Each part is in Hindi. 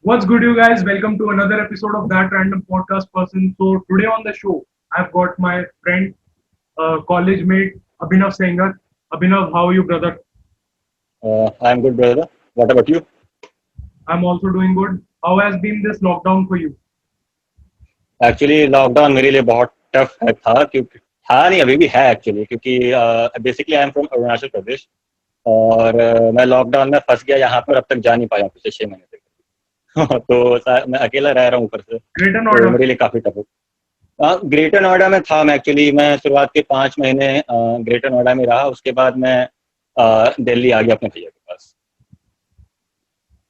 What's good, you guys? Welcome to another episode of That Random Podcast Person. So, today on the show, I've got my friend, college mate, Abhinav Sengar. Abhinav, how are you, brother? I'm good, brother. What about you? I'm also doing good. How has been this lockdown for you? Actually lockdown मेरे लिए बहुत टफ है था क्योंकि था नहीं अभी भी है एक्चुअली क्योंकि basically I am from Arunachal Pradesh और मैं लॉकडाउन में फंस गया यहाँ पर अब तक जा नहीं पाया हूँ पिछले 6 महीने तक तो मैं अकेला रह रहा हूँ ऊपर से Greater तो Noida. मेरे लिए काफी टफ है। ग्रेटर नोएडा में था मैं एक्चुअली मैं शुरुआत के 5 महीने ग्रेटर नोएडा में रहा उसके बाद मैं दिल्ली आ गया अपने भैया के पास।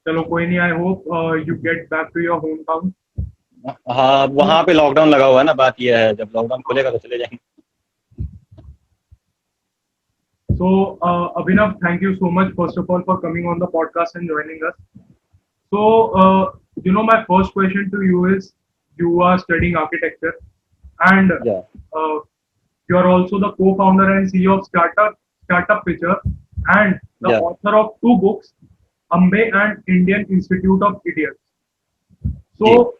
चलो कोई नहीं. I hope you get back to your hometown. हाँ वहाँ पे लॉकडाउन लगा हुआ है ना बात यह है जब लॉकडाउन खुलेगा तो चले जाएंगे। So, Abhinav, thank you so much, first of all, for coming on the podcast and joining us. So, my first question to you is you are studying architecture and या you are also the co-founder and CEO of Startup Picture and the या author of two books, Ambe and Indian Institute of Idiots. Ji So,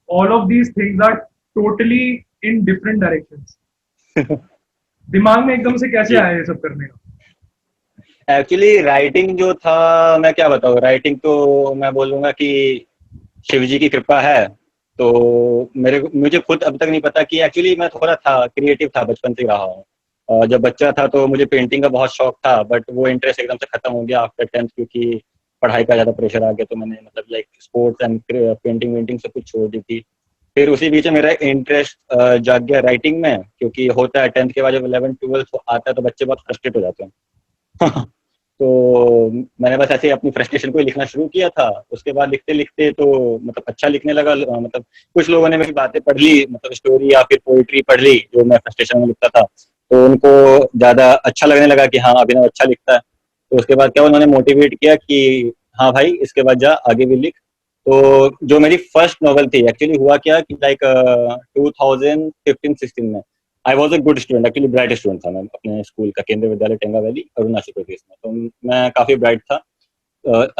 all of these things are totally in different directions. दिमाग में एकदम से कैसे जी आया ये सब करने का? एक्चुअली राइटिंग जो था मैं क्या बताऊँ राइटिंग तो मैं बोलूँगा कि शिव जी की कृपा है। तो मेरे मुझे खुद अब तक नहीं पता कि एक्चुअली मैं थोड़ा था क्रिएटिव था बचपन से ही रहा हूँ। जब बच्चा था तो मुझे पेंटिंग का बहुत शौक था बट वो इंटरेस्ट एकदम से खत्म हो गया आफ्टर 10th क्योंकि पढ़ाई का ज़्यादा प्रेशर आ गया तो मैंने मतलब लाइक स्पोर्ट्स एंड पेंटिंग वेंटिंग सब कुछ छोड़ दी थी। फिर उसी बीच में मेरा इंटरेस्ट जाग गया राइटिंग में क्योंकि होता है 10th के बाद जब 11th 12th आता है तो बच्चे बहुत फ्रस्ट्रेट हो जाते हैं तो मैंने बस ऐसे ही अपनी फ्रस्ट्रेशन को ही लिखना शुरू किया था। उसके बाद लिखते लिखते तो मतलब अच्छा लिखने लगा मतलब कुछ लोगों ने मेरी बातें पढ़ ली मतलब स्टोरी या फिर पोइट्री पढ़ ली जो मैं फ्रस्ट्रेशन में लिखता था तो उनको ज़्यादा अच्छा लगने लगा कि हाँ अभिनव अच्छा लिखता है। तो उसके बाद क्या उन्होंने मोटिवेट किया कि हाँ भाई इसके बाद जा आगे भी लिख। तो जो मेरी फर्स्ट नॉवल थी एक्चुअली हुआ क्या कि लाइक 2015-16 में I was a good student actually bright student था मैं अपने स्कूल का केंद्रीय विद्यालय टेंगा वैली अरुणाचल प्रदेश में तो मैं काफ़ी ब्राइट था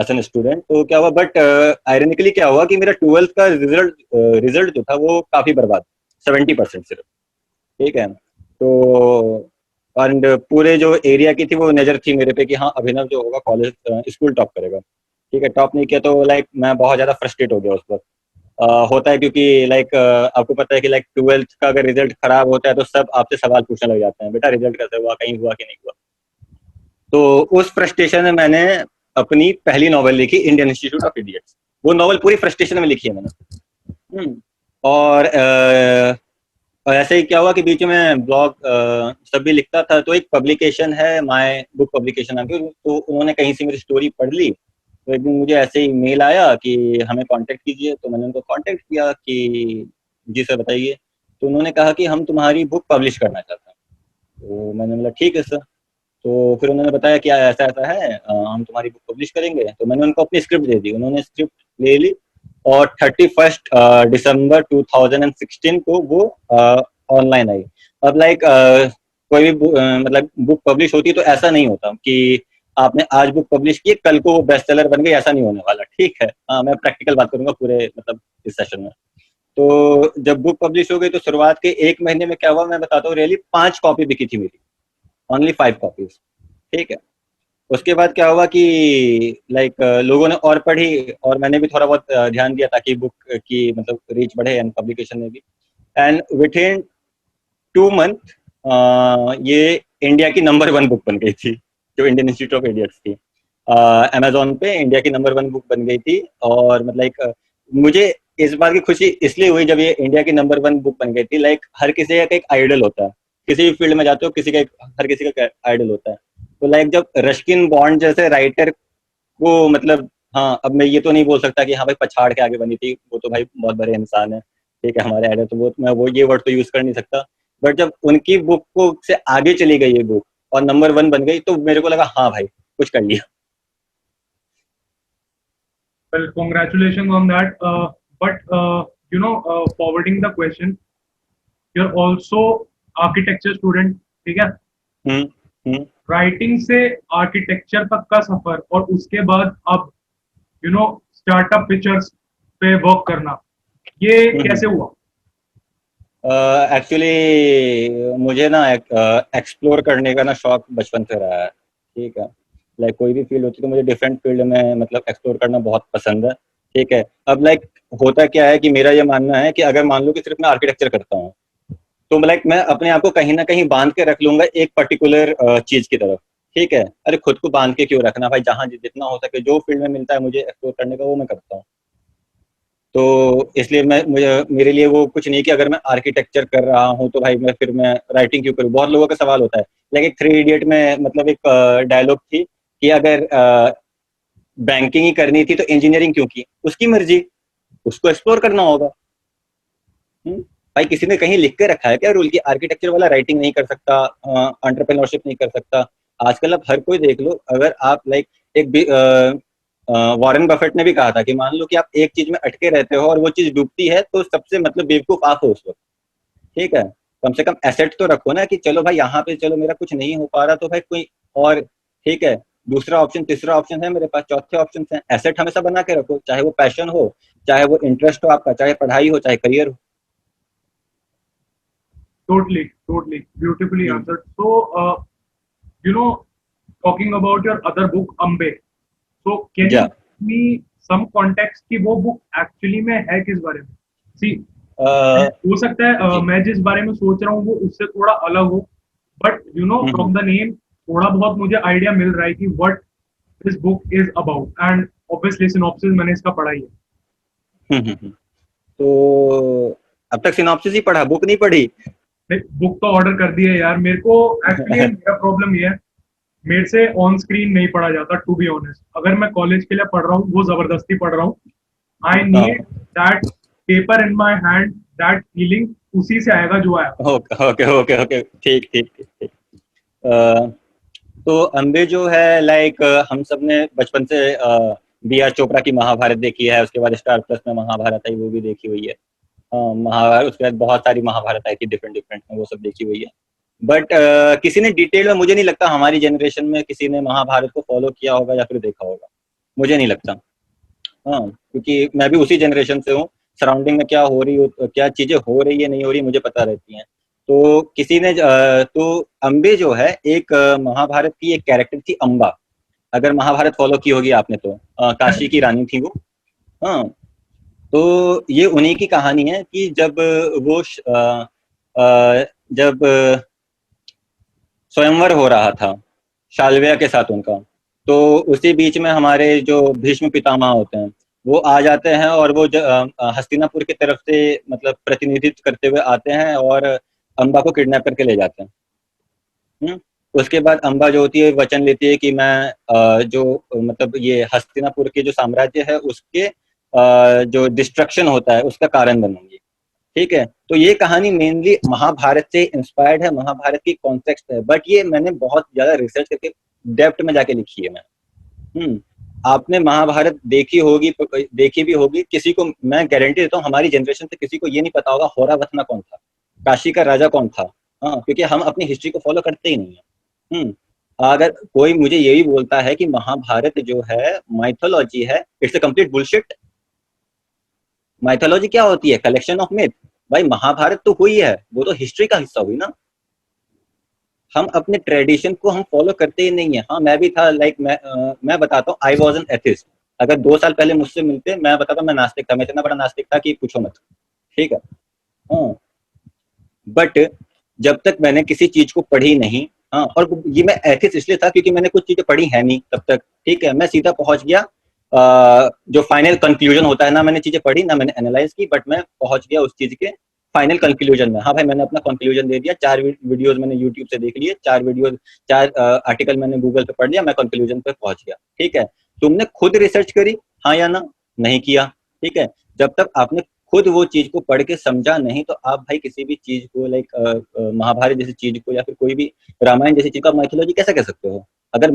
एज एन स्टूडेंट। तो क्या हुआ बट आयरनिकली क्या हुआ कि मेरा 12th का रिजल्ट जो था वो काफ़ी बर्बाद 70% सिर्फ। ठीक है तो एंड पूरे जो एरिया की थी वो नज़र थी मेरे पे कि हाँ अभिनव जो होगा कॉलेज स्कूल टॉप करेगा। ठीक है टॉप नहीं किया तो लाइक मैं बहुत ज़्यादा फ्रस्ट्रेट हो गया उस वक्त। होता है क्योंकि लाइक आपको पता है कि लाइक 12th का अगर रिजल्ट खराब होता है तो सब आपसे सवाल पूछने लग जाते हैं बेटा रिजल्ट कैसे हुआ कहीं हुआ कि नहीं हुआ। तो उस फ्रस्ट्रेशन में मैंने अपनी पहली नॉवल लिखी इंडियन इंस्टीट्यूट ऑफ इडियट्स। वो नॉवल पूरी फ्रस्ट्रेशन में लिखी है मैंने। और ऐसे ही क्या हुआ कि बीच में ब्लॉग सब भी लिखता था तो एक पब्लिकेशन है माय बुक पब्लिकेशन नाम की तो उन्होंने कहीं से मेरी स्टोरी पढ़ ली। तो एक दिन मुझे ऐसे ही मेल आया कि हमें कांटेक्ट कीजिए तो मैंने उनको कांटेक्ट किया कि जी सर बताइए। तो उन्होंने कहा कि हम तुम्हारी बुक पब्लिश करना चाहते हैं। तो मैंने बोला ठीक है सर। तो फिर उन्होंने बताया कि ऐसा ऐसा है हम तुम्हारी बुक पब्लिश करेंगे तो मैंने उनको अपनी स्क्रिप्ट दे दी उन्होंने स्क्रिप्ट ले ली। और 31 दिसंबर 2016 को वो ऑनलाइन आई। अब लाइक कोई भी मतलब बुक पब्लिश होती तो ऐसा नहीं होता कि आपने आज बुक पब्लिश की कल को वो बेस्ट सेलर बन गई ऐसा नहीं होने वाला। ठीक है मैं प्रैक्टिकल बात करूंगा पूरे मतलब इस सेशन में। तो जब बुक पब्लिश हो गई तो शुरुआत के 1 महीने में क्या हुआ मैं बताता हूँ रियली 5 कॉपी बिकी थी मेरी ओनली 5 कॉपीज। ठीक है उसके बाद क्या हुआ कि लाइक लोगों ने और पढ़ी और मैंने भी थोड़ा बहुत ध्यान दिया ताकि बुक की मतलब रीच बढ़े एंड पब्लिकेशन में भी। एंड विद इन 2 मंथ ये इंडिया की नंबर 1 बुक बन गई थी जो इंडियन इंस्टीट्यूट ऑफ इडियट्स थी। अमेजोन पे इंडिया की नंबर 1 बुक बन गई थी। और मतलब लाइक मुझे इस बात की खुशी इसलिए हुई जब ये इंडिया की नंबर 1 बुक बन गई थी। लाइक हर किसी का एक आइडल होता है किसी भी फील्ड में जाते हो किसी का हर किसी का आइडल होता है। तो लाइक जब रस्किन बॉन्ड जैसे राइटर को मतलब हाँ अब मैं ये तो नहीं बोल सकता कि हाँ भाई पछाड़ के आगे बनी थी वो तो भाई बहुत बड़े इंसान है। ठीक है हमारे आइडल तो वो मैं वो ये वर्ड तो यूज कर नहीं सकता। बट जब उनकी बुक को से आगे चली गई ये बुक और नंबर 1 बन गई तो मेरे को लगा हाँ भाई कुछ कर लिया। Well, congratulations on that. But forwarding the question, you're also architecture student. ठीक है? हम्म हम्म राइटिंग से आर्किटेक्चर तक का सफर और उसके बाद अब स्टार्टअप पिक्चर्स पे वर्क करना, ये कैसे हुआ? एक्चुअली मुझे ना एक्सप्लोर करने का ना शौक बचपन से रहा है, ठीक है। लाइक कोई भी फील्ड होती है तो मुझे डिफरेंट फील्ड में मतलब एक्सप्लोर करना बहुत पसंद है, ठीक है। अब लाइक होता क्या है कि मेरा ये मानना है कि अगर मान लो कि सिर्फ मैं आर्किटेक्चर करता हूँ तो लाइक मैं अपने आप को कहीं ना कहीं बांध के रख लूंगा एक पर्टिकुलर चीज की तरफ, ठीक है। अरे खुद को बांध के क्यों रखना भाई, जहां जितना हो सके जो फील्ड में मिलता है मुझे एक्सप्लोर करने का वो मैं करता हूँ। तो इसलिए मैं मुझे मेरे लिए वो कुछ नहीं कि अगर मैं आर्किटेक्चर कर रहा हूँ तो भाई मैं राइटिंग क्यों करूँ। बहुत लोगों का सवाल होता है, लेकिन थ्री इडियट में मतलब एक डायलॉग थी कि अगर बैंकिंग ही करनी थी तो इंजीनियरिंग क्यों की, उसकी मर्जी, उसको एक्सप्लोर करना होगा। भाई किसी ने कहीं लिख के रखा है क्या रूल की आर्किटेक्चर वाला राइटिंग नहीं कर सकता, एंटरप्रेन्योरशिप नहीं कर सकता। आजकल अब हर कोई देख लो, अगर आप लाइक एक वॉरेन बफेट ने भी कहा था कि मान लो कि आप एक चीज में अटके रहते हो और वो चीज डूबती है तो सबसे मतलब बेवकूफ आप हो उस वक्त, ठीक है। कम से कम एसेट तो रखो ना कि चलो भाई यहाँ पे चलो मेरा कुछ नहीं हो पा रहा तो भाई कोई और, ठीक है, दूसरा ऑप्शन तीसरा ऑप्शन है मेरे पास, चौथे ऑप्शन है। एसेट हमेशा बना के रखो, चाहे वो पैशन हो, चाहे वो इंटरेस्ट हो आपका, चाहे पढ़ाई हो, चाहे करियर हो। Totally, beautifully hmm, answered. So, you know, talking about your other book, Ambe. So, can you जा give me some context कि वो book actually में है किस बारे में? See, अ, हो सकता है जी। मैं जिस बारे में सोच रहा हूँ वो उससे थोड़ा अलग हो, but you know hmm, from the name थोड़ा बहुत मुझे आइडिया मिल रहा है कि what this book is about, and obviously synopsis मैंने इसका पढ़ा ही है। हम्म। तो अब तक सिनॉप्सिस ही पढ़ा, बुक नहीं पढ़ी? बुक तो ऑर्डर कर दी है यार, मेरे को एक्चुअली मेरा प्रॉब्लम ये है, मेरे से ऑन स्क्रीन नहीं पढ़ा जाता टू बी ऑनेस्ट। अगर मैं कॉलेज के लिए पढ़ रहा हूँ वो जबरदस्ती पढ़ रहा हूँ। I need that paper in my hand, that feeling उसी से आएगा जो आया। ओके ओके ओके ओके, ठीक ठीक ठीक ठीक। अ, तो अम्बे जो है लाइक हम सब ने बचपन से बी आर चोपड़ा की महाभारत देखी है, उसके बाद स्टार प्लस में महाभारत आई वो भी देखी हुई है। महाभारत, उसके बाद बहुत सारी महाभारत आई थी डिफरेंट डिफरेंट में, वो सब देखी हुई है। बट किसी ने डिटेल में, मुझे नहीं लगता हमारी जनरेशन में किसी ने महाभारत को फॉलो किया होगा या फिर देखा होगा, मुझे नहीं लगता। हाँ, क्योंकि मैं भी उसी जनरेशन से हूँ। सराउंडिंग में क्या हो रही हो, क्या चीजें हो रही है नहीं हो रही मुझे पता रहती हैं। तो किसी ने तो अम्बे जो है एक महाभारत की एक कैरेक्टर थी अम्बा। अगर महाभारत फॉलो की होगी आपने तो काशी की रानी थी वो। हाँ, तो ये उन्हीं की कहानी है कि जब वो जब स्वयंवर हो रहा था शाल्विया के साथ उनका, तो उसी बीच में हमारे जो भीष्म पितामह होते हैं वो आ जाते हैं और वो हस्तिनापुर की तरफ से मतलब प्रतिनिधित्व करते हुए आते हैं और अम्बा को किडनैप करके ले जाते हैं। हम्म। उसके बाद अम्बा जो होती है वचन लेती है कि मैं जो मतलब ये हस्तिनापुर के जो साम्राज्य है उसके जो डिस्ट्रक्शन होता है उसका कारण बनूंगी, ठीक है। तो ये कहानी मेनली महाभारत से इंस्पायर्ड है, महाभारत की कॉन्टेक्स्ट है, बट ये मैंने बहुत ज्यादा रिसर्च करके डेप्थ में जाके लिखी है मैंने। आपने महाभारत देखी होगी, देखी भी होगी, किसी को मैं गारंटी देता हूँ हमारी जनरेशन से किसी को ये नहीं पता होगा होरावथना कौन था, काशी का राजा कौन था। हाँ, क्योंकि हम अपनी हिस्ट्री को फॉलो करते ही नहीं है। अगर कोई मुझे यही बोलता है कि महाभारत जो है माइथोलॉजी है, it's a complete bullshit. Mythology क्या होती है? Collection of myth. भाई महाभारत तो हुई है, वो तो हिस्ट्री का हिस्सा हुई ना। हम अपने ट्रेडिशन को हम फॉलो करते ही नहीं है। हाँ, मैं भी था लाइक मैं बताता हूँ, आई वॉज एन एथिस्ट। अगर 2 साल पहले मुझसे मिलते मैं बताता मैं नास्तिक था, मैं इतना बड़ा नास्तिक था कि पूछो मत, ठीक है। हाँ, बट जब तक मैंने किसी चीज को पढ़ी नहीं, हाँ, और ये मैं एथिस्ट इसलिए था क्योंकि मैंने कुछ चीजें पढ़ी है नहीं तब तक, ठीक है। मैं सीधा पहुंच गया जो फाइनल कंक्लूजन होता है ना, मैंने चीजें पढ़ी ना मैंने एनालाइज की, बट मैं पहुंच गया उस चीज के फाइनल कंक्लूजन में। हाँ भाई, मैंने अपना कंक्लूजन दे दिया, 4 वीडियोस मैंने यूट्यूब से देख लिए, 4 वीडियोस, 4 आर्टिकल मैंने गूगल पे पढ़ लिया, मैं कंक्लूजन पे पहुंच गया, ठीक है। तुमने खुद रिसर्च करी, हाँ या ना? नहीं किया, ठीक है। जब तक आपने खुद वो चीज को पढ़ के समझा नहीं तो आप भाई किसी भी चीज को लाइक महाभारत जैसी चीज को या फिर कोई भी रामायण जैसी चीज को आप माइथोलॉजी कैसे कह सकते हो? अगर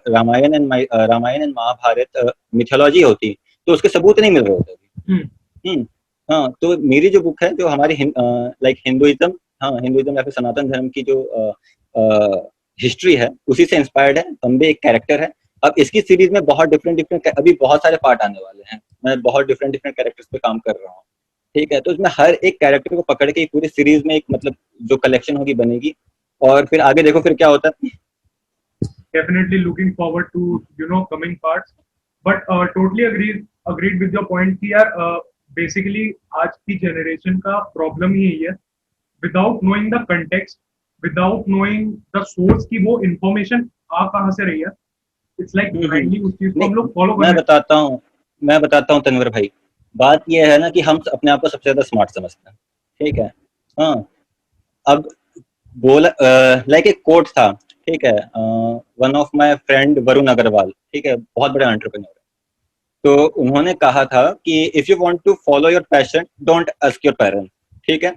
रामायण एंड महाभारत मिथोलॉजी होती तो उसके सबूत नहीं मिल रहे होते अभी। हम्म। हाँ, तो मेरी जो बुक है जो हमारी लाइक हिंदुइज्म, हाँ हिंदुइज्म या फिर सनातन धर्म की जो हिस्ट्री है उसी से इंस्पायर्ड है। अम्बे एक कैरेक्टर है, अब इसकी सीरीज में बहुत डिफरेंट डिफरेंट अभी बहुत सारे पार्ट आने वाले हैं, मैं बहुत डिफरेंट डिफरेंट कैरेक्टर्स पे काम कर रहा हूँ, ठीक है। तो इसमें हर एक कैरेक्टर को पकड़ के एक पूरी सीरीज में एक मतलब जो कलेक्शन होगी बनेगी, और फिर आगे देखो फिर क्या होता है। Definitely looking forward to coming parts. But totally agreed with your point कि यार basically आज की generation का problem ही यही है, without knowing the context, without knowing the source की वो information आ कहाँ से रही है, it's like blindly उस चीज को नहीं, हम लोग follow मैं करने। बताता हूँ मैं बताता हूँ तनवीर भाई, बात यह है ना कि हम अपने आप को सबसे ज्यादा स्मार्ट समझते हैं, ठीक है। हाँ, अब बोला लाइक एक कोट था, ठीक है, one of my friend Varun Agarwal, ठीक है, बहुत बड़े एंटरप्रेन्योर है। तो उन्होंने कहा था कि if you want to follow your passion don't ask your parents, ठीक है।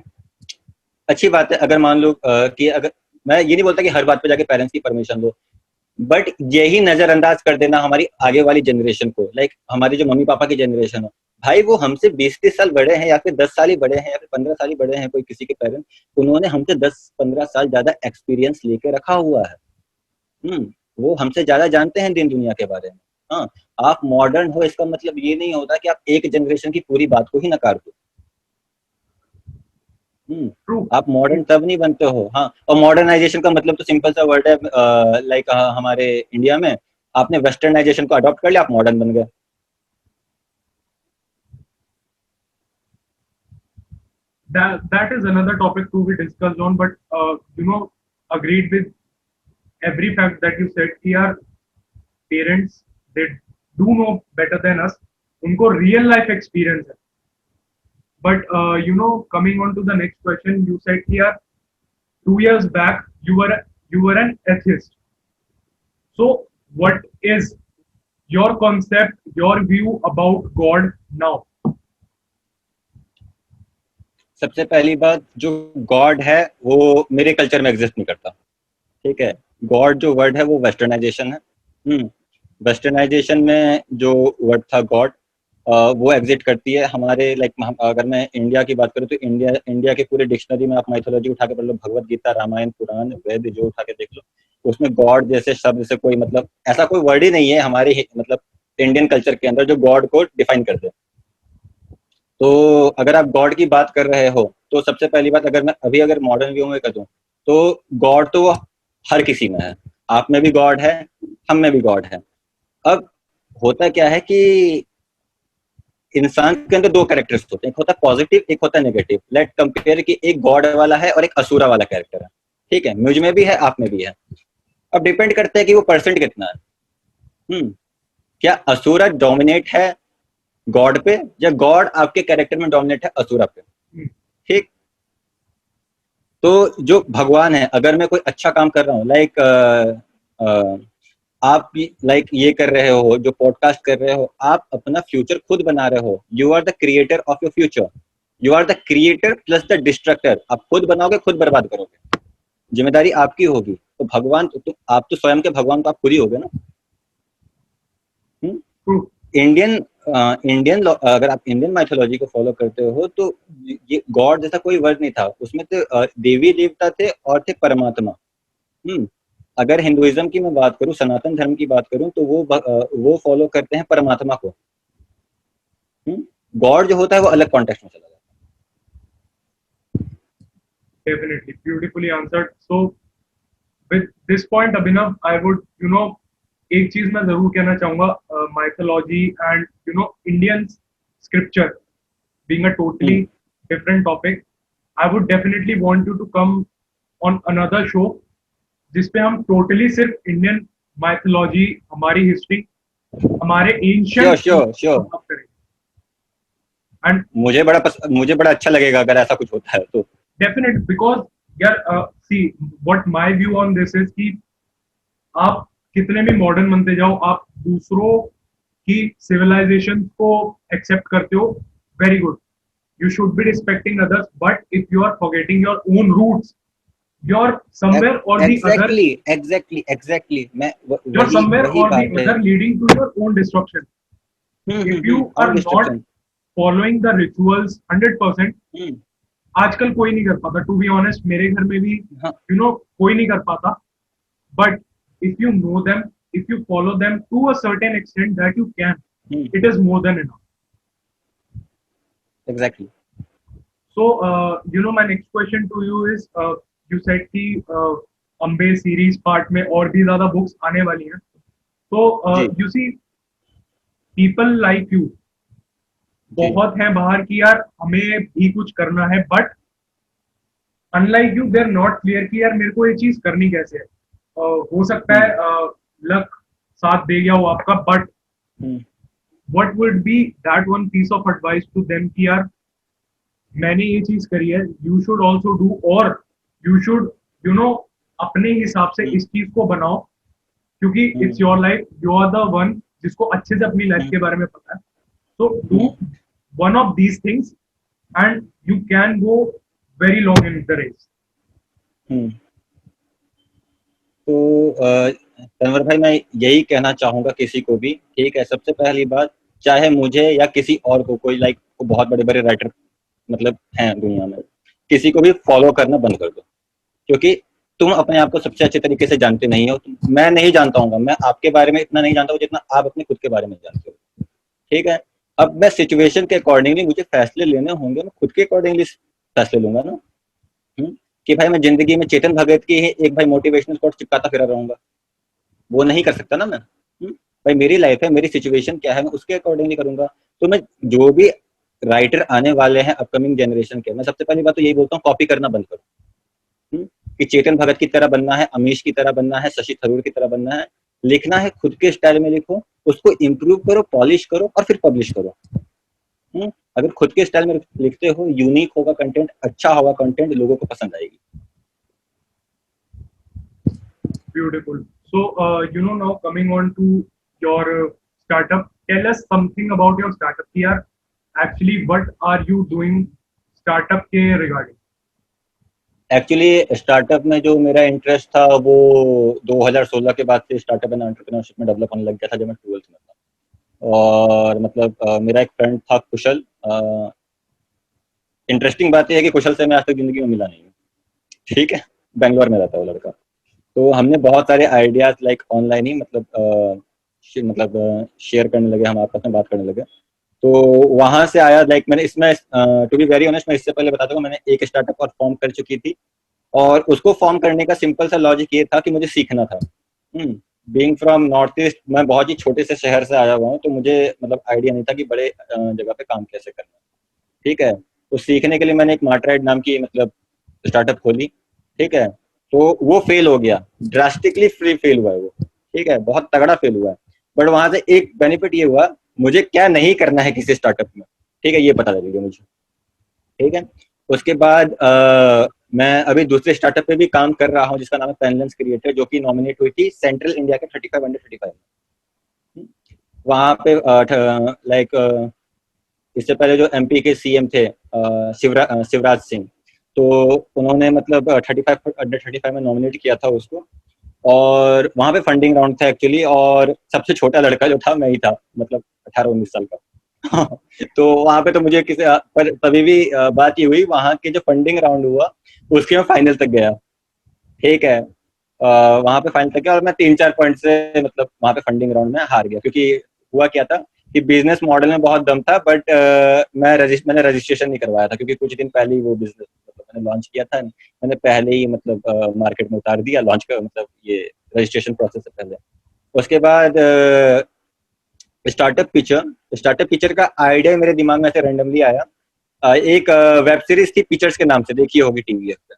अच्छी बात है, अगर मान लो कि अगर मैं ये नहीं बोलता कि हर बात पे जाके पेरेंट्स की परमिशन लो, बट यही नजरअंदाज कर देना हमारी आगे वाली जनरेशन को, लाइक हमारी जो मम्मी पापा की जनरेशन है, भाई वो हमसे 20-30 साल बड़े हैं या फिर 10 साल ही बड़े हैं या फिर 15 साल ही बड़े हैं, कोई किसी के पेरेंट्स, उन्होंने हमसे 10-15 साल ज्यादा एक्सपीरियंस लेके रखा हुआ है। वो हमसे ज्यादा जानते हैं दिन दुनिया के बारे में। हाँ, आप मॉडर्न हो इसका मतलब ये नहीं होता कि आप एक जनरेशन की पूरी बात को ही नकार दो। True. आप मॉडर्न तब नहीं बनते हो। हाँ, और मॉडर्नाइजेशन का मतलब तो सिंपल सा वर्ड है, लाइक हमारे इंडिया में आपने वेस्टर्नाइजेशन को अडॉप्ट कर लिया, आप मॉडर्न बन गए। That is another topic to be discussed on, but agreed with every fact that you said कि यार parents they do know better than us, उनको real life experience है। But coming on to the next question, you said कि यार 2 years back you were an atheist. So what is your concept, your view about God now? सबसे पहली बात, जो गॉड है वो मेरे कल्चर में एग्जिस्ट नहीं करता, ठीक है। गॉड जो वर्ड है वो वेस्टर्नाइजेशन है। वेस्टर्नाइजेशन में जो वर्ड था गॉड, वो एग्जिट करती है हमारे, लाइक अगर मैं इंडिया की बात करूँ तो इंडिया के पूरे डिक्शनरी में आप माइथोलॉजी उठा के पढ़ लो, भगवत गीता, रामायण, पुराण, वेद जो उठा के देख लो, उसमें गॉड जैसे शब्द से कोई मतलब ऐसा कोई वर्ड ही नहीं है हमारे मतलब इंडियन कल्चर के अंदर जो गॉड को डिफाइन कर दे। तो अगर आप गॉड की बात कर रहे हो तो सबसे पहली बात, अगर मॉडर्न व्यू में कर दूं तो गॉड तो हर किसी में है, आप में भी गॉड है, हम में भी गॉड है। अब होता क्या है कि इंसान के अंदर दो कैरेक्टर्स होते हैं, एक होता है पॉजिटिव, एक होता है नेगेटिव। लेट कंपेयर कि एक गॉड वाला है और एक असुरा वाला कैरेक्टर है, ठीक है, मुझ में भी है, आप में भी है। अब डिपेंड करता है कि वो परसेंट कितना है। क्या असुरा डोमिनेट है गॉड पे, या गॉड आपके कैरेक्टर में डोमिनेट है असुरा पे, ठीक। तो जो भगवान है, अगर मैं कोई अच्छा काम कर रहा हूँ, लाइक आप लाइक ये कर रहे हो, जो पॉडकास्ट कर रहे हो, आप अपना फ्यूचर खुद बना रहे हो, you are the creator of your future, you are the creator plus the destructor. आप खुद बनाओगे, खुद बर्बाद करोगे, जिम्मेदारी आपकी होगी। तो भगवान तो आप तो स्वयं के भगवान तो आप खुद ही होगे ना। इंडियन अगर आप इंडियन माइथोलॉजी को फॉलो करते हो तो ये गॉड जैसा कोई वर्ड नहीं था, उसमें तो देवी देवता थे और थे परमात्मा। अगर हिंदुइज्म की मैं बात करूं, सनातन धर्म की बात करूं, तो वो फॉलो करते हैं परमात्मा को। गॉड जो होता है वो अलग कॉन्टेक्स्ट में चला जाता है। Definitely, beautifully answered. So with this point, Abhinav, I would एक चीज मैं जरूर कहना चाहूंगा, mythology and Indian scripture being a totally different topic, I would definitely want you to come on another show जिसपे हम टोटली सिर्फ इंडियन माइथोलॉजी, हमारी हिस्ट्री, हमारे एंशिएंट श्योर करें। एंड मुझे बड़ा अच्छा लगेगा अगर ऐसा कुछ होता है तो। डेफिनेट, बिकॉज यार see what my view on this is कि आप कितने भी मॉडर्न बनते जाओ, आप दूसरों की सिविलाइजेशन को एक्सेप्ट करते हो, very good, you should be respecting others, but if you are forgetting your own roots, you're somewhere or the other exactly मैं you're somewhere वही or the बात है। other leading to your own destruction. If you are not following the rituals 100%, आजकल कोई नहीं कर पाता, टू बी ऑनेस्ट, मेरे घर में भी कोई नहीं कर पाता, but if you know them, if you follow them to a certain extent that you can, Hmm. it is more than enough. Exactly. So, my next question to you is, you said कि अम्बे सीरीज पार्ट में और भी ज्यादा बुक्स आने वाली हैं. So, ji. you see, people like you जी. बहुत हैं बाहर की यार हमें भी कुछ करना है, but unlike you they are not clear कि यार मेरे को ये चीज करनी कैसे है. हो सकता Hmm. है लक साथ दे गया हो आपका, but Hmm. What would be that one piece of advice to them कि यार मैंने ये चीज करी है, यू शुड ऑल्सो डू, और यू शुड अपने हिसाब से Hmm. इस चीज को बनाओ, क्योंकि Hmm. It's your life, you are the one जिसको अच्छे से अपनी लाइफ Hmm. के बारे में पता है. So do Hmm. one of these things and you can go very long in the race. Hmm. तो तनवर भाई, मैं यही कहना चाहूंगा किसी को भी, ठीक है, सबसे पहली बात, चाहे मुझे या किसी और को, कोई लाइक बहुत बड़े बड़े राइटर मतलब हैं दुनिया में, किसी को भी फॉलो करना बंद कर दो, क्योंकि तुम अपने आप को सबसे अच्छे तरीके से जानते नहीं हो. मैं नहीं जानता हूँ, मैं आपके बारे में इतना नहीं जानता हूँ जितना आप अपने खुद के बारे में जानते हो, ठीक है. अब मैं सिचुएशन के अकॉर्डिंगली मुझे फैसले लेने होंगे, मैं खुद के अकॉर्डिंगली फैसले लूंगा ना. कि भाई मैं जिंदगी में चेतन भगत की ही एक भाई मोटिवेशनल कोट चिपकाता फिरा रहूंगा, वो नहीं कर सकता ना मैं. भाई मेरी लाइफ है, मेरी सिचुएशन क्या है, मैं उसके अकॉर्डिंगली करूंगा. तो मैं जो भी राइटर आने वाले हैं अपकमिंग जनरेशन के, मैं सबसे पहली बात तो यही बोलता हूँ, कॉपी करना बंद करो. कि चेतन भगत की तरह बनना है, अमीश की तरह बनना है, शशि थरूर की तरह बनना है. लिखना है खुद के स्टाइल में लिखो, उसको इम्प्रूव करो, पॉलिश करो और फिर पब्लिश करो. अगर खुद के स्टाइल में लिखते हो, यूनिक होगा कंटेंट, अच्छा होगा कंटेंट, लोगों को पसंद आएगी. Beautiful. So, now coming on to your startup, tell us something about your startup. कि यार actually what are you doing startup के regarding? एक्चुअली स्टार्टअप में जो मेरा इंटरेस्ट था वो 2016 के बाद से स्टार्टअप एंड एंटरप्रेन्योरशिप में डेवलप होने लग गया था, जब मैं 12th में था. और मतलब मेरा एक फ्रेंड था कुशल. इंटरेस्टिंग बात यह है कि कुशल से मैं आज तक जिंदगी में मिला नहीं हूँ, ठीक है. बेंगलोर में रहता है वो लड़का. तो हमने बहुत सारे आइडियाज लाइक ऑनलाइन ही मतलब शेयर करने लगे, हम आपस में बात करने लगे. तो वहां से आया, लाइक मैंने इसमें टू बी वेरी ऑनेस्ट, मैं इससे पहले बताता हूँ, मैंने एक स्टार्टअप और फॉर्म कर चुकी थी, और उसको फॉर्म करने का सिंपल सा लॉजिक ये था कि मुझे सीखना था. बीइंग फ्रॉम नॉर्थ ईस्ट, मैं बहुत ही छोटे से शहर से आया हुआ हूँ, तो मुझे मतलब आइडिया नहीं था कि बड़े जगह पे काम कैसे करना है, ठीक है. तो सीखने के लिए मैंने एक मार्टराइड नाम की मतलब स्टार्टअप खोली, ठीक है. तो वो फेल हो गया, ड्रास्टिकली फ्री फेल हुआ है वो, ठीक है, बहुत तगड़ा फेल हुआ है. बट वहां से एक बेनिफिट ये हुआ, मुझे क्या नहीं करना है किसी स्टार्टअप में, ठीक है, ये पता लग गया मुझे, ठीक है. उसके बाद मैं अभी दूसरे स्टार्टअप पे भी काम कर रहा हूँ, जिसका नाम है पेनलेंस क्रिएटर, जो कि नॉमिनेट हुई थी सेंट्रल इंडिया के 35 अंडर 35 में. वहां पे लाइक इससे पहले जो एमपी के सीएम थे शिवराज सिंह, तो उन्होंने मतलब 35 अंडर 35 में नॉमिनेट किया था उसको. और वहां पे फंडिंग राउंड था एक्चुअली, और सबसे छोटा लड़का जो था मैं ही था, मतलब 18-19 साल का. तो वहां पे तो मुझे किसी पर तभी भी बात ये हुई, वहां के जो फंडिंग राउंड हुआ उसके मैं फाइनल तक गया, ठीक है. वहां पे फाइनल तक गया, और मैं 3-4 पॉइंट से मतलब वहां पे फंडिंग राउंड में हार गया, क्योंकि हुआ क्या था कि बिजनेस मॉडल में बहुत दम था, बट मैंने रजिस्ट्रेशन नहीं करवाया था, क्योंकि कुछ दिन पहले ही वो बिजनेस मतलब मैंने लॉन्च किया था, मैंने पहले ही मतलब मार्केट में उतार दिया, लॉन्च का मतलब ये रजिस्ट्रेशन प्रोसेस से पहले. उसके बाद स्टार्टअप पिक्चर का आइडिया मेरे दिमाग में ऐसे रैंडमली आया. एक वेब सीरीज थी पिक्चर्स के नाम से, देखी होगी टीवीएफ पे,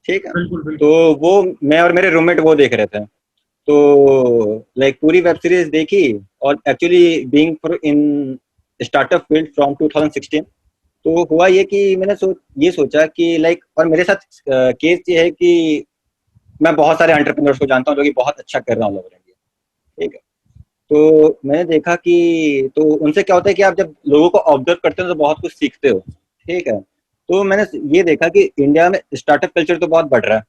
ठीक है. बिल्कुल बिल्कुल. तो वो मैं और मेरे रूममेट वो देख रहे थे, तो लाइक पूरी वेब सीरीज देखी. और actually being in startup field from 2016, तो हुआ ये कि मैंने ये सोचा कि लाइक, और मेरे साथ केस ये है कि मैं बहुत सारे एंटरप्रेन्योर्स को जानता हूँ जो कि बहुत अच्छा कर रहा हूँ ओवर इंडिया, ठीक है. तो मैंने देखा कि तो उनसे क्या होता है कि आप जब लोगों को ऑब्जर्व करते हो तो बहुत कुछ सीखते हो, ठीक है. तो मैंने ये देखा कि इंडिया में स्टार्टअप कल्चर तो बहुत बढ़ रहा है,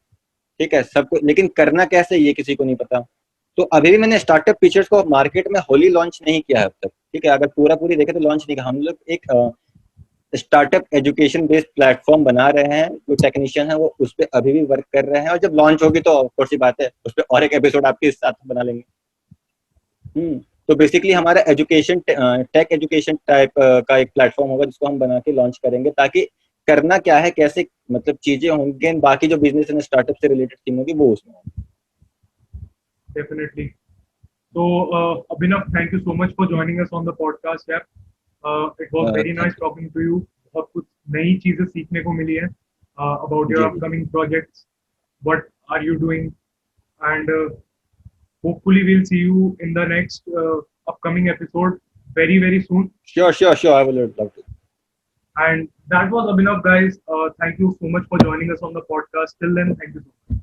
ठीक है, सबको, लेकिन करना कैसे ये किसी को नहीं पता. तो अभी भी मैंने स्टार्टअप फीचर्स को मार्केट में होली लॉन्च नहीं किया है अब तक, ठीक है. अगर पूरी देखे तो लॉन्च नहीं किया हम लोग. एक स्टार्टअप एजुकेशन बेस्ड प्लेटफॉर्म बना रहे हैं। जो टेक्नीशियन है वो उस पर अभी भी वर्क कर रहे हैं, और जब लॉन्च होगी तो ऑफ कोर्स सी बात है उस पर और एक एपिसोड आपके साथ बना लेंगे। हम्म। तो बेसिकली हमारा एजुकेशन टेक एजुकेशन टाइप का एक प्लेटफॉर्म होगा जिसको हम बना के लॉन्च करेंगे, ताकि करना क्या है, कैसे मतलब चीजें होंगी, बाकी जो बिजनेस एंड स्टार्टअप से रिलेटेड थिंग होगी वो उसमें होगी। Definitely. So, Abhinav, thank you so much for joining us on the podcast, यार. It was very nice thank you. talking to you. बहुत कुछ नई चीजें सीखने को मिली है about your जी जी। upcoming projects. What are you doing? And hopefully we'll see you in the next upcoming episode very soon. Sure sure sure, I will love to. And that was Abhinav, guys. Thank you so much for joining us on the podcast. Till then, thank you so much.